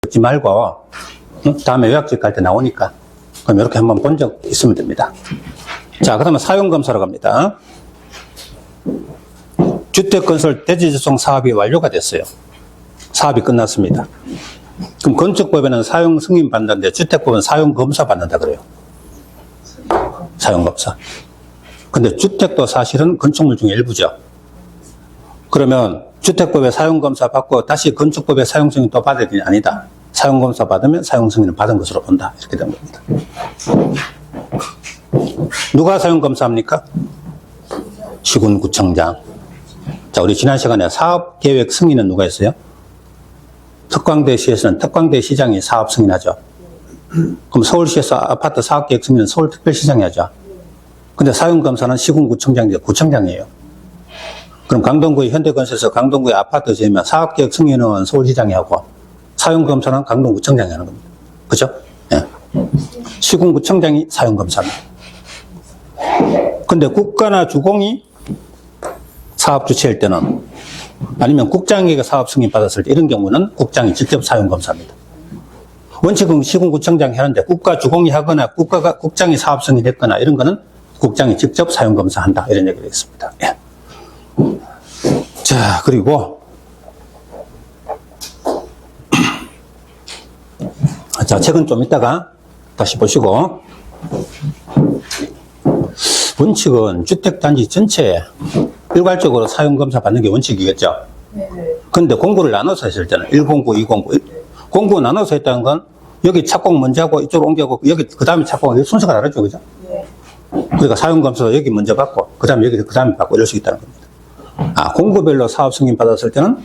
듣지 말고 다음에 요약집 갈 때 나오니까 그럼 이렇게 한번 본 적 있으면 됩니다. 자, 그러면 사용검사로 갑니다. 주택건설 대지조성 사업이 완료가 됐어요. 사업이 끝났습니다. 그럼 건축법에는 사용 승인 받는데 주택법은 사용검사 받는다 그래요. 사용검사. 근데 주택도 사실은 건축물 중에 일부죠. 그러면 주택법에 사용검사 받고 다시 건축법에 사용승인 또 받을 게 아니다. 사용검사 받으면 사용승인을 받은 것으로 본다. 이렇게 된 겁니다. 누가 사용검사합니까? 시군구청장. 자, 우리 지난 시간에 사업계획 승인은 누가 했어요? 특광대시에서는 특광대시장이 사업 승인하죠. 그럼 서울시에서 아파트 사업계획 승인은 서울특별시장이 하죠. 근데 사용검사는 시군구청장이 구청장이에요. 그럼 강동구의 현대건설에서 강동구의 아파트 지으면 사업계획 승인은 서울시장이 하고 사용검사는 강동구청장이 하는 겁니다. 그죠? 예. 시군구청장이 사용검사입니다. 근데 국가나 주공이 사업 주체일 때는 아니면 국장에게 사업 승인 받았을 때 이런 경우는 국장이 직접 사용검사입니다. 원칙은 시군구청장이 하는데 국가 주공이 하거나 국장이 사업 승인했거나 이런 거는 국장이 직접 사용검사한다. 이런 얘기를 했습니다. 예. 자, 그리고 자, 책은 좀 이따가 다시 보시고 원칙은 주택단지 전체에 일괄적으로 사용검사 받는 게 원칙이겠죠. 근데 공고를 나눠서 했을 때는 1공고, 2공고 공고 나눠서 했다는 건 여기 착공 먼저 하고 이쪽으로 옮겨고 여기 그 다음에 착공하고 순서가 다르죠. 그죠? 그러니까 사용검사도 여기 먼저 받고 그 다음에 여기 그 다음에 받고 이럴 수 있다는 겁니다. 아, 공고별로 사업 승인 받았을 때는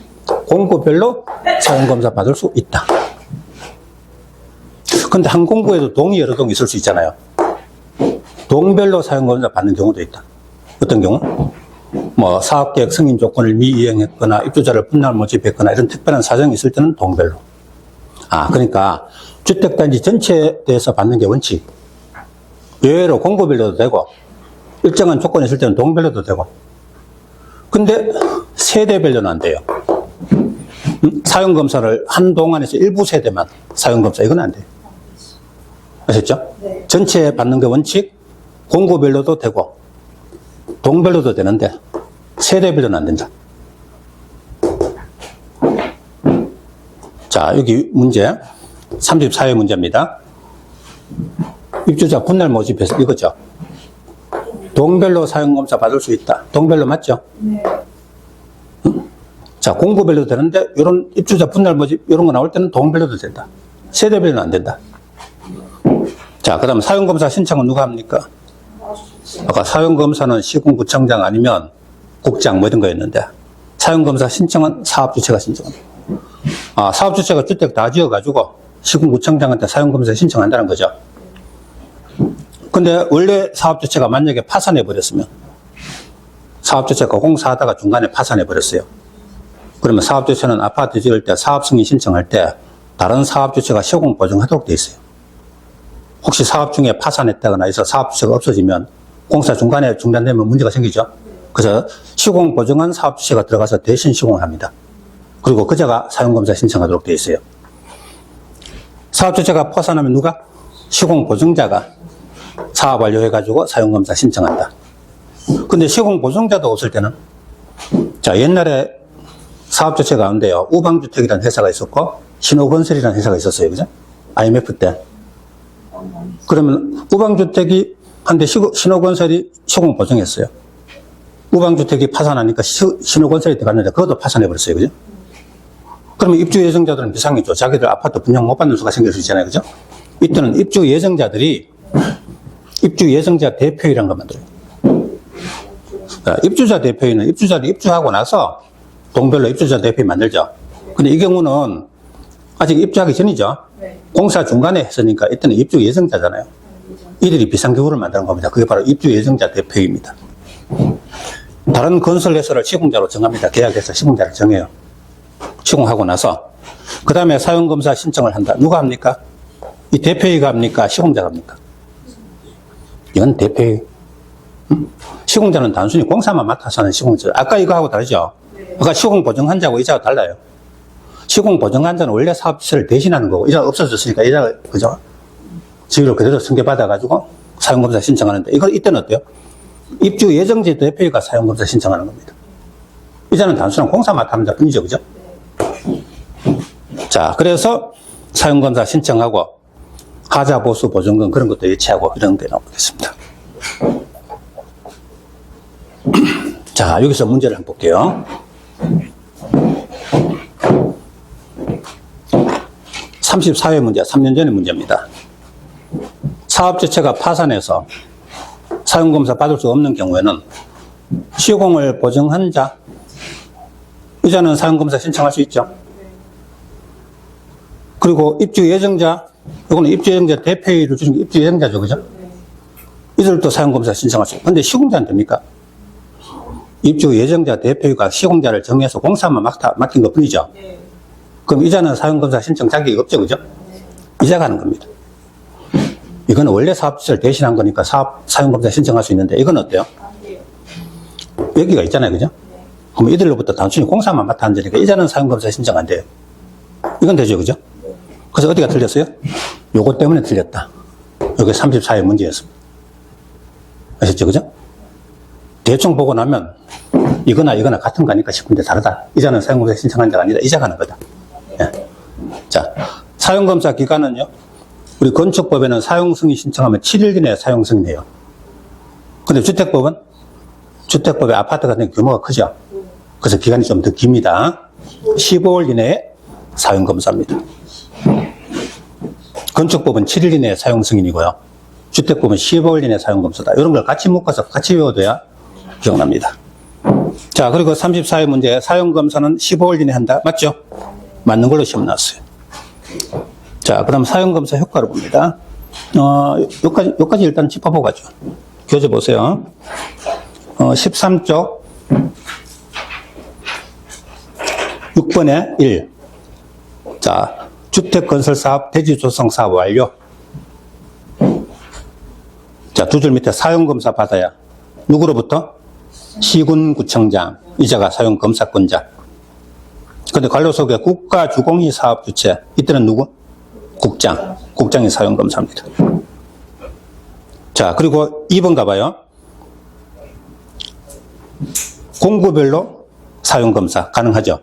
공고별로 사용검사 받을 수 있다. 근데 한 공고에도 동이 여러 동이 있을 수 있잖아요. 동별로 사용검사 받는 경우도 있다. 어떤 경우? 뭐 사업계획 승인 조건을 미이행했거나 입주자를 분할 모집했거나 이런 특별한 사정이 있을 때는 동별로. 아, 그러니까 주택단지 전체에 대해서 받는 게 원칙. 예외로 공고별로도 되고 일정한 조건이 있을 때는 동별로도 되고. 근데 세대별로는 안 돼요. 사용검사를 한 동안에서 일부 세대만 사용검사 이건 안 돼요. 아셨죠? 네. 전체 받는 게 원칙, 공고별로도 되고 동별로도 되는데 세대별로는 안 된다. 자, 여기 문제 34회 문제입니다. 입주자 분할 모집해서 이거죠. 동별로 사용검사 받을 수 있다. 동별로 맞죠? 네. 자, 공고별로도 되는데 이런 입주자 분할 모집 이런 거 나올 때는 동별로도 된다. 세대별로는 안 된다. 자, 그 다음 사용검사 신청은 누가 합니까? 아까 사용검사는 시군구청장 아니면 국장 뭐 이런 거였는데 사용검사 신청은 사업주체가 신청합니다. 아, 사업주체가 주택 다 지어가지고 시군구청장한테 사용검사 신청한다는 거죠. 근데 원래 사업주체가 만약에 파산해버렸으면 사업주체가 공사하다가 중간에 파산해버렸어요. 그러면 사업주체는 아파트 지을 때 사업승인 신청할 때 다른 사업주체가 시공 보증하도록 돼 있어요. 혹시 사업 중에 파산했다거나 해서 사업주체가 없어지면 공사 중간에 중단되면 문제가 생기죠. 그래서 시공 보증한 사업주체가 들어가서 대신 시공을 합니다. 그리고 그자가 사용검사 신청하도록 돼 있어요. 사업주체가 파산하면 누가? 시공 보증자가 사업 완료해가지고 사용검사 신청한다. 근데 시공 보증자도 없을 때는 자, 옛날에 사업주체 가운데요 우방주택이라는 회사가 있었고 신호건설이라는 회사가 있었어요. 그죠? IMF 때. 그러면 우방주택이 한데 신호건설이 시공 보증했어요. 우방주택이 파산하니까 신호건설이 들어갔는데 그것도 파산해버렸어요. 그죠? 그러면 입주 예정자들은 비상이죠. 자기들 아파트 분양 못 받는 수가 생길 수 있잖아요. 그죠? 이때는 입주 예정자들이 입주 예정자 대표회의라는 걸 만들어요. 입주자 대표회의는 입주자들이 입주하고 나서 동별로 입주자 대표회의 만들죠. 근데 이 경우는 아직 입주하기 전이죠. 공사 중간에 했으니까 이때는 입주 예정자잖아요. 이들이 비상기구를 만드는 겁니다. 그게 바로 입주 예정자 대표입니다. 다른 건설 회사를 시공자로 정합니다. 계약해서 시공자를 정해요. 시공하고 나서 그 다음에 사용검사 신청을 한다. 누가 합니까? 이 대표회의가 합니까? 시공자가 합니까? 이건 대표회의. 시공자는 단순히 공사만 맡아서 하는 시공자. 아까 이거하고 다르죠? 아까 시공 보증한 자하고 이자가 달라요. 시공보증관자는 원래 사업주체를 대신하는 거고, 이자가 없어졌으니까 이자가, 그죠? 지위를 그대로 승계받아가지고 사용검사 신청하는데, 이때는 어때요? 입주 예정지 대표가 사용검사 신청하는 겁니다. 이자는 단순한 공사 맡하는 자 뿐이죠, 그죠? 자, 그래서 사용검사 신청하고, 하자, 보수, 보증금 그런 것도 예치하고 이런 데 나오겠습니다. 자, 여기서 문제를 한번 볼게요. 34회 문제, 3년 전의 문제입니다. 사업주체가 파산해서 사용검사 받을 수 없는 경우에는 시공을 보증한 자, 이자는 사용검사 신청할 수 있죠. 그리고 입주 예정자, 이거는 입주 예정자 대표이를 주신 게 입주 예정자죠, 그죠? 이들도 사용검사 신청할 수 있고. 근데 시공자는 됩니까? 입주 예정자 대표가 시공자를 정해서 공사만 맡긴 것 뿐이죠. 그럼 이자는 사용검사 신청 자격이 없죠, 그죠? 이자가 하는 겁니다. 이거는 원래 사업주체를 대신한 거니까 사용검사 신청할 수 있는데, 이건 어때요? 여기가 있잖아요, 그죠? 그럼 이들로부터 단순히 공사만 맡아 앉으니까 이자는 사용검사 신청 안 돼요. 이건 되죠, 그죠? 그래서 어디가 틀렸어요? 요거 때문에 틀렸다. 여기 34회 문제였습니다. 아셨죠, 그죠? 대충 보고 나면 이거나 같은 거니까 싶은데 다르다. 이자는 사용검사 신청한 자가 아니라 이자가 하는 거다. 예. 자, 사용검사 기간은요, 우리 건축법에는 사용승인 신청하면 7일 이내에 사용승인해요. 근데 주택법은? 주택법의 아파트 같은 규모가 크죠? 그래서 기간이 좀 더 깁니다. 15일 이내에 사용검사입니다. 건축법은 7일 이내에 사용승인이고요. 주택법은 15일 이내에 사용검사다. 이런 걸 같이 묶어서 같이 외워둬야 기억납니다. 자, 그리고 34회 문제, 사용검사는 15일 이내에 한다. 맞죠? 맞는 걸로 시험 나왔어요. 자, 그 다음 사용검사 효과를 봅니다. 요까지 일단 짚어보고 가죠. 교재 보세요. 13쪽 6번에 1. 자, 주택건설사업 대지조성사업 완료. 자, 두 줄 밑에 사용검사 받아야 누구로부터? 시군구청장, 이자가 사용검사권자. 근데 관료 속에 국가주공이 사업주체, 이때는 누구? 국장이 사용검사입니다. 자, 그리고 2번 가봐요. 공구별로 사용검사 가능하죠?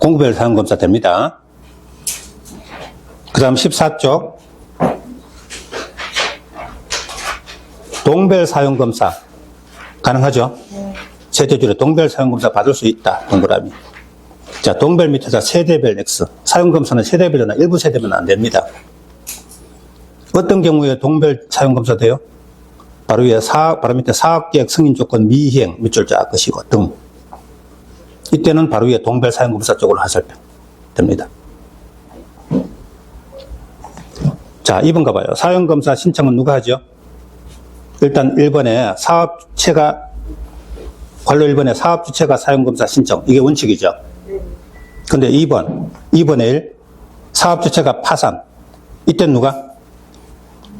공구별 사용검사 됩니다. 그 다음 14쪽 동별 사용검사 가능하죠? 세대줄에 동별 사용검사 받을 수 있다. 동그라미. 자, 동별 밑에다 세대별 X. 사용검사는 세대별이나 일부 세대별은 안 됩니다. 어떤 경우에 동별 사용검사 돼요? 바로 밑에 사업계획 승인 조건 미이행 밑줄 쫙 그시고 등. 이때는 바로 위에 동별 사용검사 쪽으로 하설표 됩니다. 자, 2번 가봐요. 사용검사 신청은 누가 하죠? 일단 1번에 관료 1번에 사업주체가 사용검사 신청. 이게 원칙이죠. 근데 2번에 1. 사업주체가 파산. 이때 누가?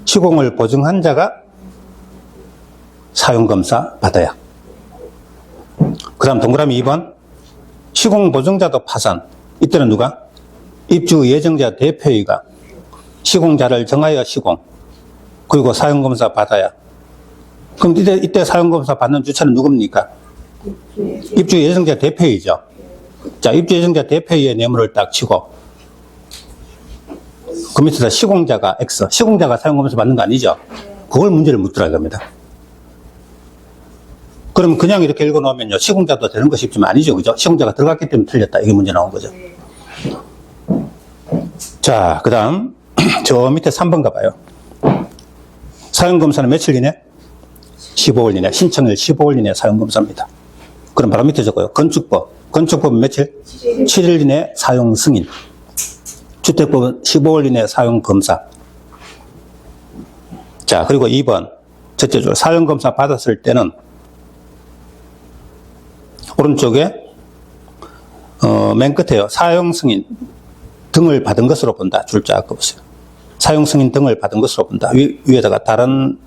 시공을 보증한 자가 사용검사 받아야. 그 다음 동그라미 2번. 시공보증자도 파산. 이때는 누가? 입주 예정자 대표이가 시공자를 정하여 시공. 그리고 사용검사 받아야. 그럼 이때 사용검사 받는 주체는 누굽니까? 입주 예정자 대표이죠. 자, 입주 예정자 대표의 뇌물을 딱 치고, 그 밑에다 시공자가 X. 시공자가 사용검사 받는 거 아니죠? 그걸 문제를 묻더라 이겁니다. 그럼 그냥 이렇게 읽어놓으면요, 시공자도 되는 것이 있지만 아니죠, 그죠? 시공자가 들어갔기 때문에 틀렸다. 이게 문제 나온 거죠. 자, 그 다음, 저 밑에 3번 가봐요. 사용검사는 며칠 이내? 15일 이내. 신청일 15일 이내 사용검사입니다. 그럼 바로 밑에 적어요. 건축법은 며칠? 7일 이내 사용 승인. 주택법은 15일 이내 사용 검사. 자, 그리고 2번. 첫째 줄. 사용 검사 받았을 때는 오른쪽에 맨 끝에요. 사용 승인 등을 받은 것으로 본다. 줄자 그어보세요. 사용 승인 등을 받은 것으로 본다. 위에다가 다른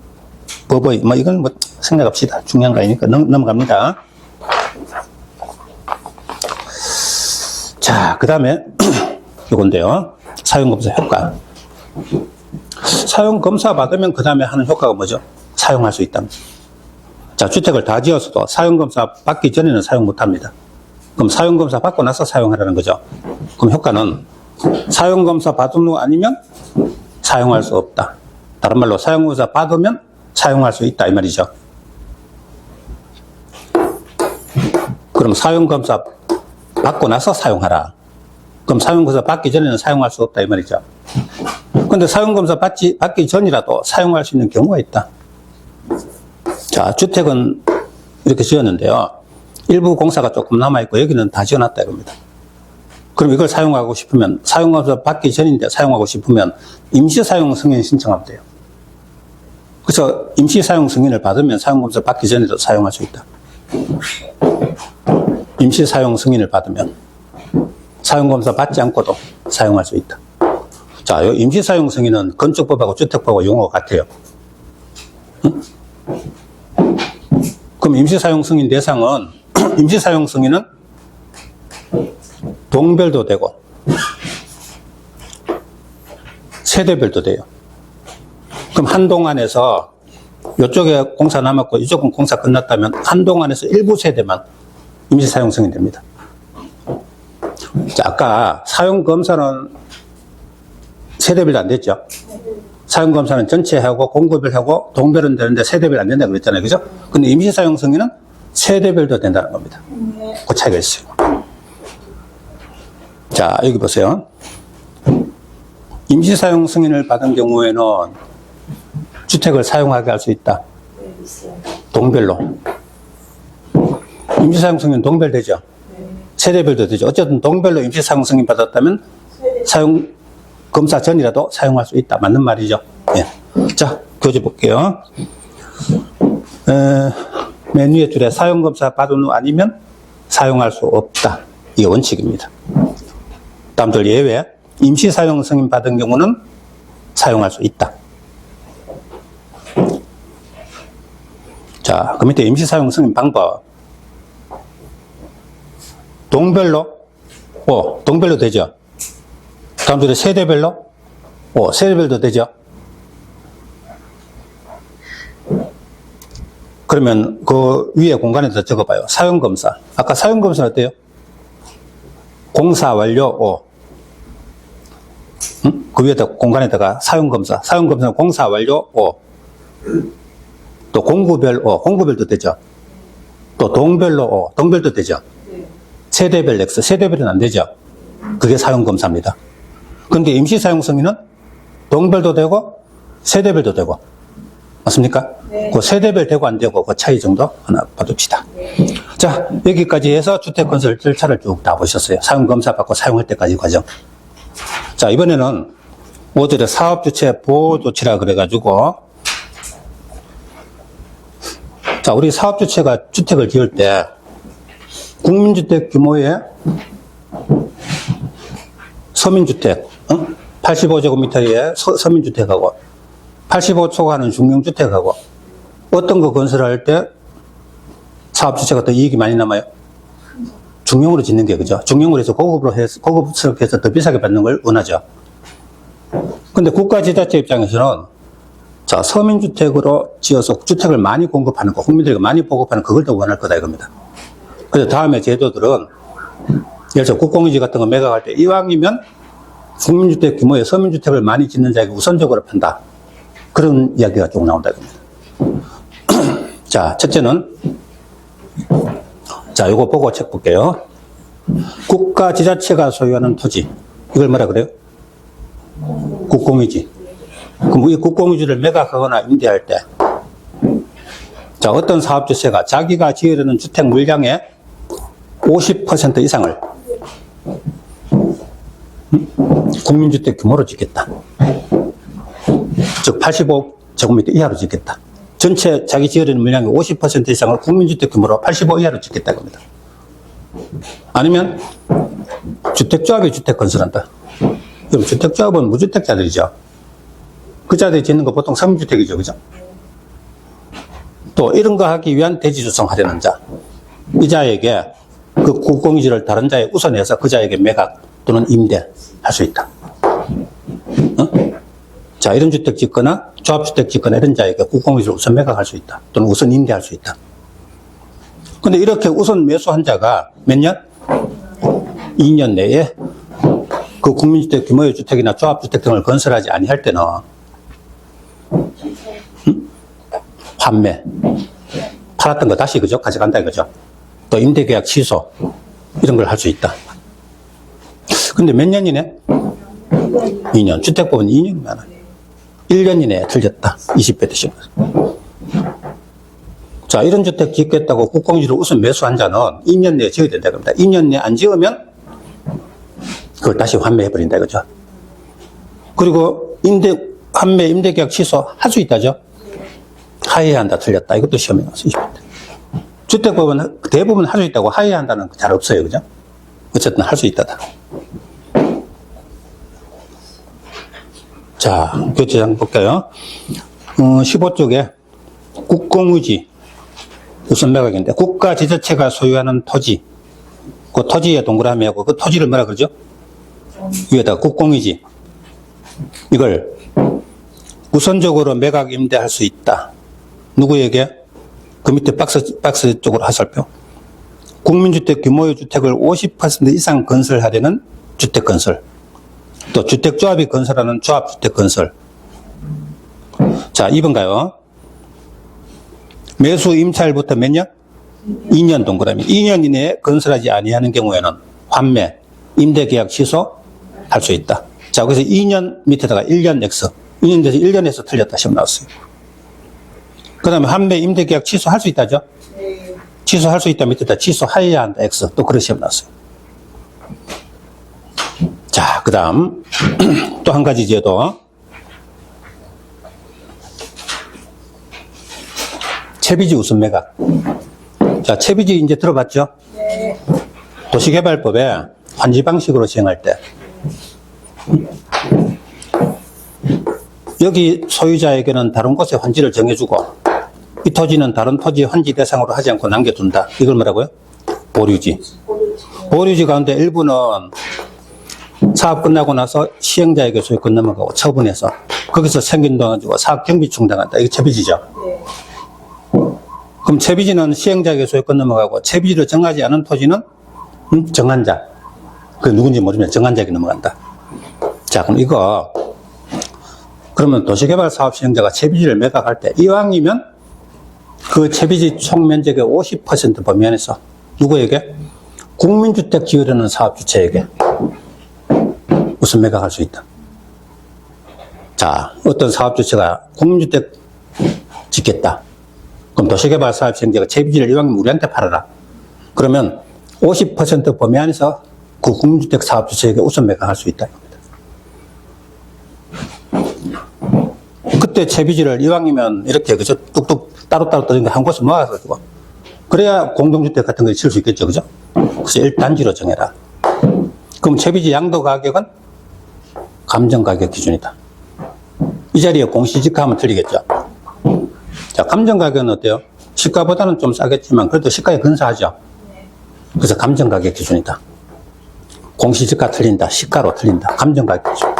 법의 이건 생략합시다. 중요한 거 아니니까 넘어갑니다. 자, 그 다음에 이건데요. 사용검사 효과. 사용검사 받으면 그 다음에 하는 효과가 뭐죠? 사용할 수 있다. 자, 주택을 다 지었어도 사용검사 받기 전에는 사용 못합니다. 그럼 사용검사 받고 나서 사용하라는 거죠. 그럼 효과는 사용검사 받은 후 아니면 사용할 수 없다. 다른 말로 사용검사 받으면 사용할 수 있다 이 말이죠. 그럼 사용검사 받고 나서 사용하라. 그럼 사용검사 받기 전에는 사용할 수 없다 이 말이죠. 근데 사용검사 받기 전이라도 사용할 수 있는 경우가 있다. 자, 주택은 이렇게 지었는데요. 일부 공사가 조금 남아있고 여기는 다 지어놨다 이겁니다. 그럼 이걸 사용하고 싶으면 사용검사 받기 전인데 사용하고 싶으면 임시사용 승인 신청하면 돼요. 그래서 임시사용 승인을 받으면 사용검사 받기 전에도 사용할 수 있다. 임시사용 승인을 받으면 사용검사 받지 않고도 사용할 수 있다. 자, 이 임시사용 승인은 건축법하고 주택법하고 용어가 같아요. 응? 그럼 임시사용 승인 대상은 임시사용 승인은 동별도 되고 세대별도 돼요. 그럼 한동안에서 이쪽에 공사 남았고 이쪽은 공사 끝났다면 한동안에서 일부 세대만 임시사용 승인됩니다. 자, 아까 사용검사는 세대별도 안 됐죠? 사용검사는 전체 하고 공급별 하고 동별은 되는데 세대별 안 된다고 그랬잖아요. 그죠? 근데 임시사용 승인은 세대별도 된다는 겁니다. 그 차이가 있어요. 자, 여기 보세요. 임시사용 승인을 받은 경우에는 주택을 사용하게 할 수 있다. 동별로. 임시사용 승인 동별 되죠? 세대별도 되죠. 어쨌든 동별로 임시사용 승인 받았다면 검사 전이라도 사용할 수 있다. 맞는 말이죠. 예. 자, 교재 볼게요. 맨 위에 줄에 사용검사 받은 후 아니면 사용할 수 없다. 이게 원칙입니다. 다음 줄 예외. 임시사용 승인 받은 경우는 사용할 수 있다. 자, 그 밑에 임시사용 승인 방법. 동별로? 동별로 되죠. 다음 줄에 세대별로? 세대별도 되죠. 그러면 그 위에 공간에다 적어봐요. 사용검사. 아까 사용검사는 어때요? 공사 완료 응? 그 위에다 공간에다가 사용검사. 사용검사는 공사 완료 또 공구별 공구별도 되죠. 또 동별로 동별도 되죠. 세대별 X. 세대별은 안 되죠. 그게 사용검사입니다. 그런데 임시사용 승인은 동별도 되고 세대별도 되고 맞습니까? 네. 그 세대별 되고 안 되고 그 차이 정도 하나 봐둡시다. 네. 자, 여기까지 해서 주택건설 절차를 쭉 다 보셨어요. 사용검사 받고 사용할 때까지 과정. 자, 이번에는 5절에 사업주체 보호조치라 그래가지고 자, 우리 사업주체가 주택을 지을 때 국민주택 규모의 서민주택 85제곱미터의 서민주택하고 85초가는 중형주택하고 어떤 거 건설할 때 사업주체가 더 이익이 많이 남아요? 중형으로 짓는 게 그죠? 중형으로 해서 고급스럽게 해서 더 비싸게 받는 걸 원하죠. 근데 국가지자체 입장에서는 자, 서민주택으로 지어서 주택을 많이 공급하는 거, 국민들에게 많이 보급하는 그걸 더 원할 거다 이겁니다. 그래서 다음에 제도들은 예를 들어 국공유지 같은 거 매각할 때 이왕이면 국민주택 규모의 서민주택을 많이 짓는 자에게 우선적으로 판다. 그런 이야기가 쭉 나온다 이겁니다. 자, 첫째는 자, 요거 보고 책 볼게요. 국가 지자체가 소유하는 토지. 이걸 뭐라 그래요? 국공유지. 그럼 이 국공유지를 매각하거나 임대할 때 자, 어떤 사업주체가 자기가 지으려는 주택 물량의 50% 이상을 국민주택 규모로 짓겠다. 즉 85제곱미터 이하로 짓겠다. 전체 자기 지으려는 물량의 50% 이상을 국민주택 규모로 85 이하로 짓겠다 겁니다. 아니면 주택조합이 주택 건설한다. 그럼 주택조합은 무주택자들이죠. 그 자들이 짓는 거 보통 서민주택이죠. 그죠? 또 이런 거 하기 위한 대지 조성하려는 자. 이 자에게 그 국공유지를 다른 자에 우선해서 그 자에게 매각 또는 임대할 수 있다. 자, 이런 주택 짓거나 조합주택 짓거나 이런 자에게 국공유지를 우선 매각할 수 있다. 또는 우선 임대할 수 있다. 근데 이렇게 우선 매수한 자가 몇 년? 2년 내에 그 국민주택 규모의 주택이나 조합주택 등을 건설하지 아니할 때는 판매, 팔았던 거 다시 그죠? 가져간다 이거죠. 또 임대계약 취소 이런 걸 할 수 있다. 근데 몇 년이네? 2년. 주택법은 2년이 많아요. 1년 이내에 틀렸다. 20배 드신 거. 자, 이런 주택 짓겠다고 국공유지를 우선 매수한 자는 2년 내에 지어야 된다. 그럽니다. 2년 내에 안 지으면 그걸 다시 환매해버린다. 그죠? 그리고 환매 임대계약 취소 할 수 있다죠? 하해야 한다. 틀렸다. 이것도 시험에 나와서 20배. 주택법은 대부분 할 수 있다고 하해야 한다는 거 잘 없어요. 그죠? 어쨌든 할 수 있다다. 자, 교체장 볼까요? 15쪽에 국공유지 우선 매각인데 국가 지자체가 소유하는 토지, 그 토지에 동그라미하고 그 토지를 뭐라 그러죠? 위에다가 국공유지 이걸 우선적으로 매각 임대할 수 있다. 누구에게? 그 밑에 박스 쪽으로 하살표. 국민주택 규모의 주택을 50% 이상 건설하려는 주택 건설. 또 주택조합이 건설하는 조합주택 건설. 자, 2번 가요. 매수 임차일부터 몇 년? 2년 동그라미. 2년 이내에 건설하지 아니하는 경우에는 환매, 임대계약 취소 할 수 있다. 자, 그래서 2년 밑에다가 1년 X. 2년 돼서 1년에서 틀렸다 시험 나왔어요. 그 다음에 환매, 임대계약 취소할 수 있다죠? 네. 취소할 수 있다 밑에다 취소하여야 한다 X. 또 그런 시험 나왔어요. 자, 그 다음 또 한 가지 제도. 채비지 우선 매각. 자, 채비지 이제 들어봤죠? 네. 도시개발법에 환지 방식으로 시행할 때 여기 소유자에게는 다른 곳에 환지를 정해주고 이 토지는 다른 토지 환지 대상으로 하지 않고 남겨둔다. 이걸 뭐라고요? 보류지. 보류지 가운데 일부는 사업 끝나고 나서 시행자에게 소유권 넘어가고 처분해서 거기서 생긴 돈 가지고 사업 경비 충당한다. 이게 채비지죠. 네. 그럼 채비지는 시행자에게 소유권 넘어가고 채비지를 정하지 않은 토지는 정한 자. 그 누군지 모르면 정한 자에게 넘어간다. 자, 그럼 이거 그러면 도시개발 사업 시행자가 채비지를 매각할 때 이왕이면 그 채비지 총 면적의 50% 범위 안에서 누구에게? 국민주택 지으려는 사업 주체에게 우선 매각할 수 있다. 자, 어떤 사업 주체가 국민주택 짓겠다. 그럼 도시개발 사업 시행자가 채비지를 이왕이면 우리한테 팔아라. 그러면 50% 범위 안에서 그 국민주택 사업 주체에게 우선 매각할 수 있다. 그때 채비지를 이왕이면 이렇게 그죠? 뚝뚝 따로따로 떠진 거 한 곳에 모아가지고 그래야 공동주택 같은 걸 칠 수 있겠죠. 그죠? 그래서 1단지로 정해라. 그럼 채비지 양도 가격은 감정가격 기준이다. 이 자리에 공시지가하면 틀리겠죠. 자, 감정가격은 어때요? 시가보다는 좀 싸겠지만 그래도 시가에 근사하죠. 그래서 감정가격 기준이다. 공시지가 틀린다. 시가로 틀린다. 감정가격 기준.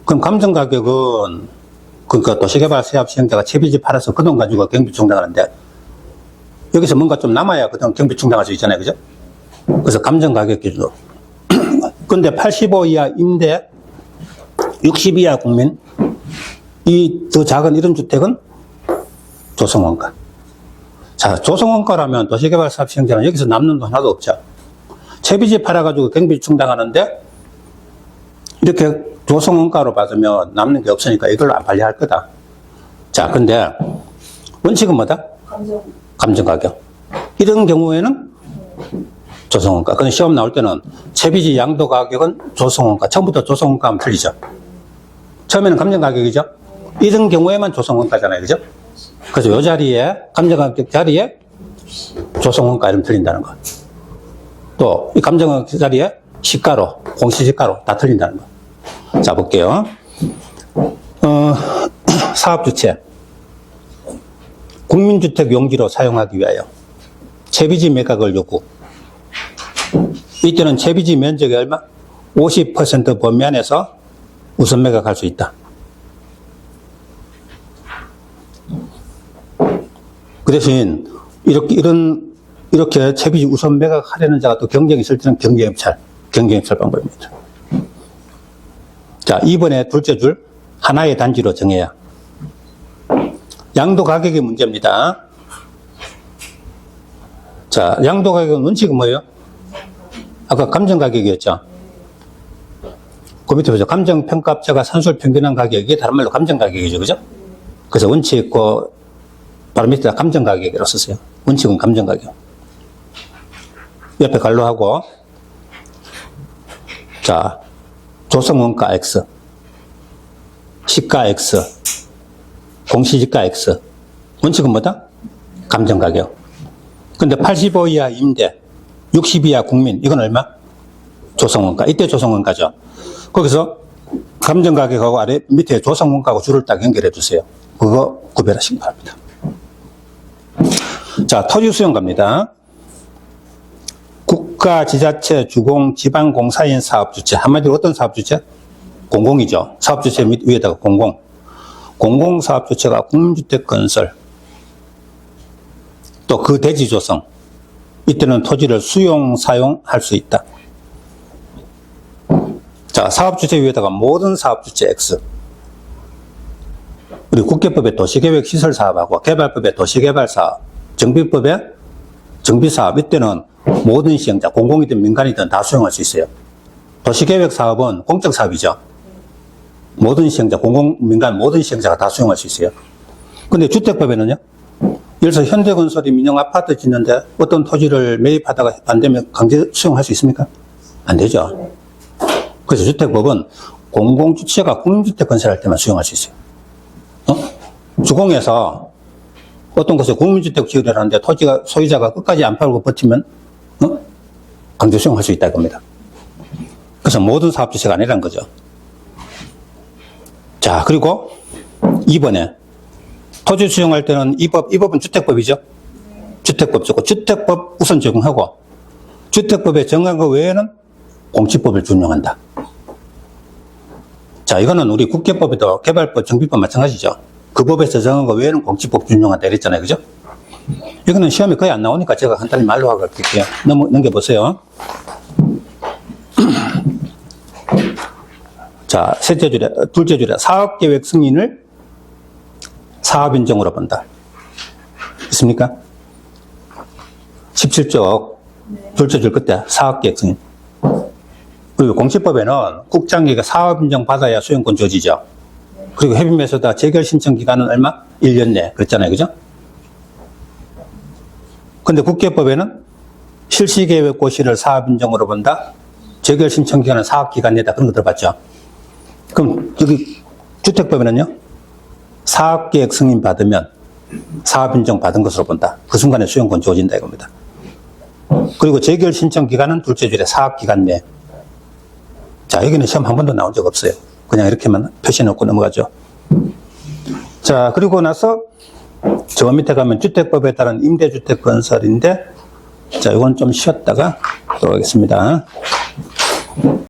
그럼 감정가격은 그러니까 도시개발 사업 시행자가 채비지 팔아서 그 돈 가지고 경비 충당하는데 여기서 뭔가 좀 남아야 그 돈 경비 충당할 수 있잖아요. 그죠? 그래서 감정가격 기준. 근데 85 이하 임대, 60 이하 국민, 이 더 작은 이런 주택은 조성원가. 자, 조성원가라면 도시개발 사업 시행자는 여기서 남는 돈 하나도 없죠. 채비지 팔아가지고 경비 충당하는데 이렇게 조성원가로 받으면 남는 게 없으니까 이걸로 안 관리할 거다. 자, 근데 원칙은 뭐다? 감정가격. 이런 경우에는 조성원가. 근데 시험 나올 때는 채비지 양도 가격은 조성원가. 처음부터 조성원가 하면 틀리죠. 처음에는 감정가격이죠. 이런 경우에만 조성원가잖아요. 그죠? 그래서 이 자리에, 감정가격 자리에 조성원가 이러면 틀린다는 거. 또 이 감정가격 자리에 시가로, 공시지가로 다 틀린다는 거. 자, 볼게요. 사업주체. 국민주택 용지로 사용하기 위하여. 채비지 매각을 요구. 이때는 채비지 면적이 얼마? 50% 범위 안에서 우선 매각할 수 있다. 그 대신 이렇게 채비지 우선 매각하려는 자가 또 경쟁이 있을 때는 경쟁입찰 방법입니다. 자, 이번에 둘째 줄 하나의 단지로 정해야. 양도 가격의 문제입니다. 자, 양도 가격은 원칙은 뭐예요? 아까 감정 가격이었죠. 그 밑에 보죠. 감정 평가업자가 산술 평균한 가격이 다른 말로 감정 가격이죠. 그죠? 그래서 원칙 바로 밑에다 감정 가격이라고 썼어요. 원칙은 감정 가격. 옆에 갈로하고, 자, 조성원가 X, 시가 X, 공시지가 X. 원칙은 뭐다? 감정 가격. 근데 85 이하 임대, 60 이하 국민, 이건 얼마? 조성원가. 이때 조성원가죠. 거기서 감정 가격하고 아래 밑에 조성원가하고 줄을 딱 연결해 두세요. 그거 구별하시기 바랍니다. 자, 토지 수용 갑니다. 국가, 지자체, 주공, 지방공사인 사업주체. 한마디로 어떤 사업주체? 공공이죠. 사업주체 위에다가 공공. 공공사업주체가 국민주택 건설, 또 그 대지 조성. 이때는 토지를 수용, 사용할 수 있다. 자, 사업주체 위에다가 모든 사업주체 X. 우리 국계법의 도시계획 시설사업하고 개발법의 도시개발사업, 정비법의 정비사업, 이때는 모든 시행자, 공공이든 민간이든 다 수용할 수 있어요. 도시계획 사업은 공적 사업이죠. 모든 시행자, 공공, 민간 모든 시행자가 다 수용할 수 있어요. 근데 주택법에는요? 예를 들어서 현대건설이 민영 아파트 짓는데 어떤 토지를 매입하다가 안 되면 강제 수용할 수 있습니까? 안 되죠. 그래서 주택법은 공공주체가 국민주택 건설할 때만 수용할 수 있어요. 주공에서 어떤 곳에 국민주택 지으려 하는데 토지가 소유자가 끝까지 안 팔고 버티면 강제 수용할 수 있다 이겁니다. 그래서 모든 사업주체가 아니라는 거죠. 자, 그리고 2번에 토지 수용할 때는 이 법은 주택법이죠. 주택법 적고 주택법 우선 적용하고 주택법에 정한 것 외에는 공시법을 준용한다. 자, 이거는 우리 국계법에도 개발법, 정비법 마찬가지죠. 그 법에서 정한 것 외에는 공시법 준용한다 이랬잖아요. 그죠? 이거는 시험에 거의 안 나오니까 제가 간단히 말로 하고 갈게요. 넘겨보세요. 자, 둘째 줄에 사업계획 승인을 사업인정으로 본다. 있습니까? 17쪽 둘째 줄 끝에 사업계획 승인. 그리고 공시법에는 국장기가 사업인정 받아야 수용권 주어지죠. 그리고 협의매수다 재결 신청 기간은 얼마? 1년 내. 그랬잖아요. 그죠? 근데 국계법에는 실시계획 고시를 사업인정으로 본다. 재결 신청 기간은 사업기간 내다. 그런 거 들어봤죠? 그럼 여기 주택법에는요? 사업계획 승인 받으면 사업인정 받은 것으로 본다. 그 순간에 수용권 주어진다 이겁니다. 그리고 재결 신청 기간은 둘째 줄에 사업기간 내. 자, 여기는 시험 한 번도 나온 적 없어요. 그냥 이렇게만 표시해 놓고 넘어가죠. 자, 그리고 나서 저 밑에 가면 주택법에 따른 임대주택 건설인데, 자, 이건 좀 쉬었다가 들어가겠습니다.